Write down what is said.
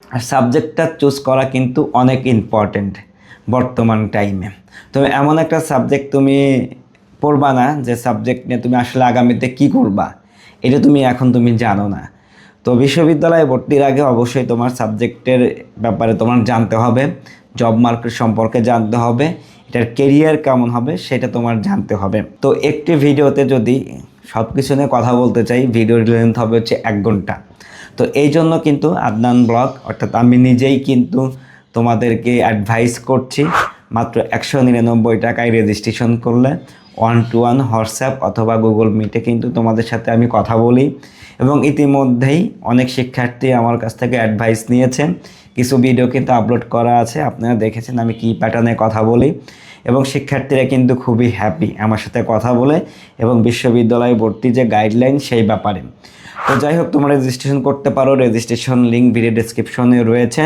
আর সাবজেক্টটা চুজ করা কিন্তু অনেক ইম্পর্টেন্ট বর্তমান টাইমে। তো এমন একটা সাবজেক্ট তুমি পড়বা না যে সাবজেক্ট নিয়ে তুমি আসলে আগামীতে কী করবা, এটা তুমি জানো না। তো বিশ্ববিদ্যালয়ে ভর্তির আগে অবশ্যই তোমার সাবজেক্টের ব্যাপারে তোমার জানতে হবে, জব মার্কেট সম্পর্কে জানতে হবে, এটার কেরিয়ার কেমন হবে সেটা তোমার জানতে হবে। তো একটি ভিডিওতে যদি সব কিছু নিয়ে কথা বলতে চাই, ভিডিওর লেন্থ হবে হচ্ছে 1 ঘন্টা। তো এই জন্য কিন্তু আদনান ব্লগ অর্থাৎ আমি নিজেই কিন্তু তোমাদেরকে অ্যাডভাইস করছি, মাত্র 199 টাকায় রেজিস্ট্রেশন করলে 1-to-1 হোয়াটসঅ্যাপ অথবা গুগল মিটে কিন্তু তোমাদের সাথে আমি কথা বলি। এবং ইতিমধ্যেই অনেক শিক্ষার্থী আমার কাছ থেকে অ্যাডভাইস নিয়েছেন, কিছু ভিডিও কিন্তু আপলোড করা আছে, আপনারা দেখেছেন আমি কী প্যাটার্নে কথা বলি। এবং শিক্ষার্থীরা কিন্তু খুবই হ্যাপি আমার সাথে কথা বলে এবং বিশ্ববিদ্যালয়ে ভর্তি যে গাইডলাইন সেই ব্যাপারে। তো যাই হোক, তোমরা রেজিস্ট্রেশন করতে পারো, রেজিস্ট্রেশন লিঙ্ক ভিডিও ডেসক্রিপশনে রয়েছে।